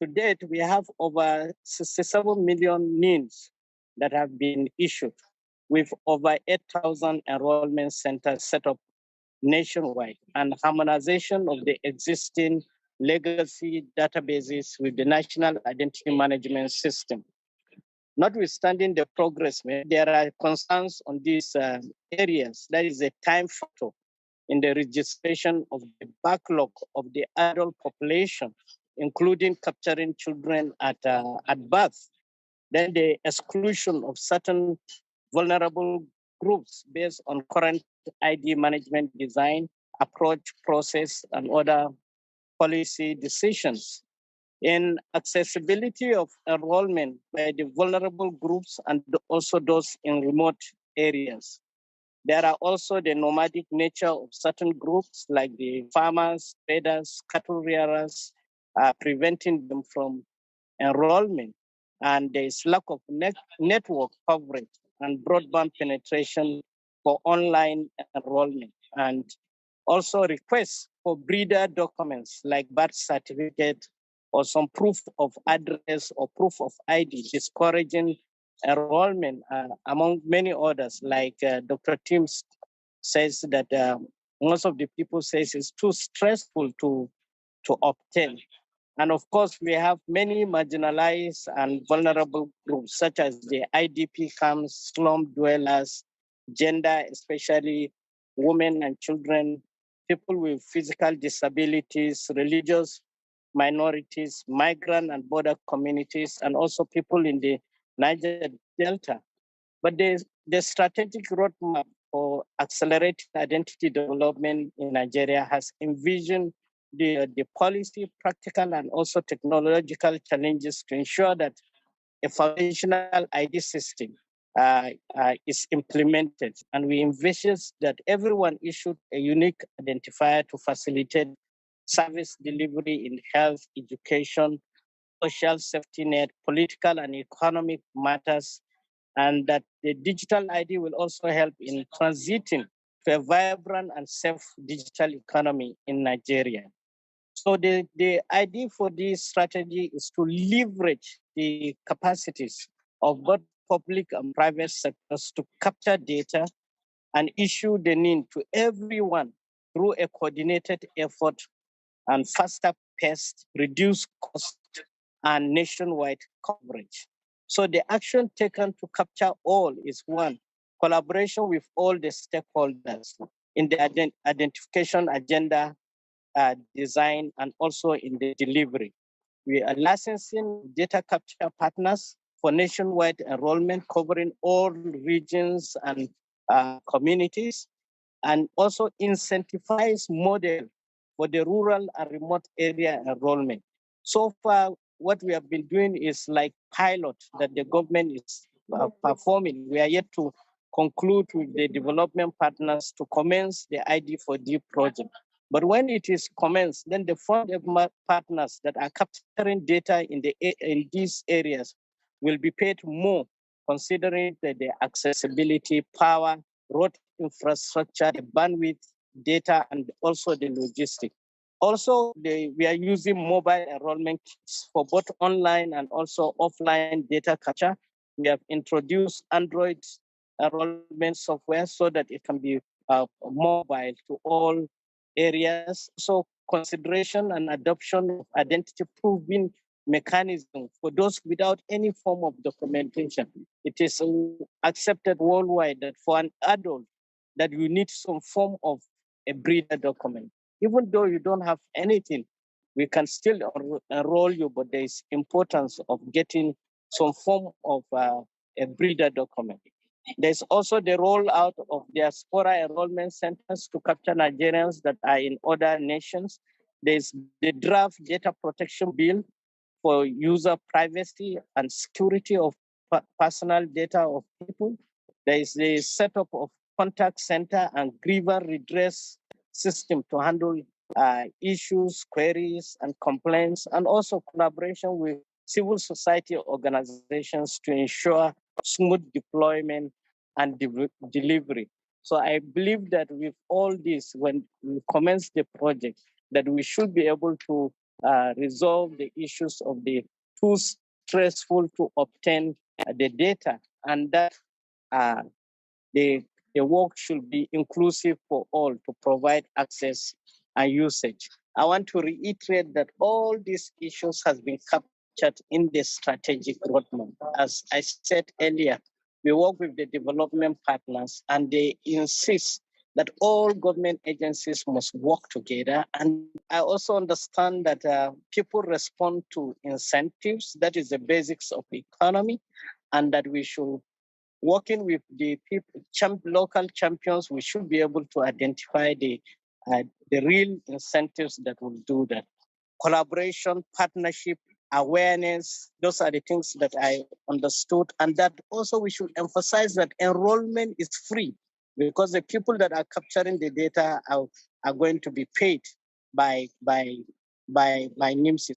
To date, we have over 67 million NINs that have been issued, with over 8,000 enrollment centers set up nationwide, and harmonization of the existing legacy databases with the National Identity Management System. Notwithstanding the progress made, there are concerns on these areas. That is a time factor in the registration of the backlog of the adult population, including capturing children at birth. Then the exclusion of certain vulnerable groups based on current ID management design, approach, process, and other policy decisions. In accessibility of enrollment by the vulnerable groups and also those in remote areas. There are also the nomadic nature of certain groups like the farmers, traders, cattle rearers, preventing them from enrollment. And there is lack of network coverage and broadband penetration for online enrollment. And also requests for breeder documents like birth certificate or some proof of address or proof of ID, discouraging enrollment among many others, like Dr. Timms says that most of the people says it's too stressful to obtain. And of course, we have many marginalized and vulnerable groups, such as the IDP camps, slum dwellers, gender, especially women and children, people with physical disabilities, religious minorities, migrant and border communities, and also people in the Niger Delta. But the strategic roadmap for accelerated identity development in Nigeria has envisioned the policy, practical, and also technological challenges to ensure that a foundational ID system is implemented. And we envision that everyone issued a unique identifier to facilitate service delivery in health, education, social safety net, political and economic matters, and that the digital ID will also help in transiting to a vibrant and safe digital economy in Nigeria. So the idea for this strategy is to leverage the capacities of both public and private sectors to capture data and issue the need to everyone through a coordinated effort and faster pace, reduce cost, and nationwide coverage. So the action taken to capture all is one, collaboration with all the stakeholders in the identification agenda design and also in the delivery. We are licensing data capture partners for nationwide enrollment covering all regions and communities, and also incentivize model for the rural and remote area enrollment. So far, what we have been doing is like pilot that the government is performing. We are yet to conclude with the development partners to commence the ID4D project. But when it is commenced, then the fund partners that are capturing data in these areas will be paid more, considering the accessibility, power, road infrastructure, the bandwidth, data, and also the logistics. Also, we are using mobile enrollment kits for both online and also offline data capture. We have introduced Android enrollment software so that it can be mobile to all areas. So consideration and adoption of identity proving mechanism for those without any form of documentation. It is accepted worldwide that for an adult that you need some form of a breeder document. Even though you don't have anything, we can still enroll you, but there is importance of getting some form of a breeder document. There's also the rollout of diaspora enrollment centers to capture Nigerians that are in other nations. There's the draft data protection bill for user privacy and security of personal data of people. There is the setup of contact center and grievance redress system to handle issues, queries, and complaints, and also collaboration with civil society organizations to ensure smooth deployment and delivery. So I believe that with all this, when we commence the project, that we should be able to resolve the issues of the too stressful to obtain the data, and that the work should be inclusive for all to provide access and usage. I want to reiterate that all these issues has been captured in the strategic roadmap. As I said earlier, we work with the development partners and they insist that all government agencies must work together. And I also understand that people respond to incentives. That is the basics of the economy, and that we should, working with the people, local champions, we should be able to identify the real incentives that will do that. Collaboration, partnership, awareness, those are the things that I understood. And that also we should emphasize that enrollment is free, because the people that are capturing the data are going to be paid by NIMC.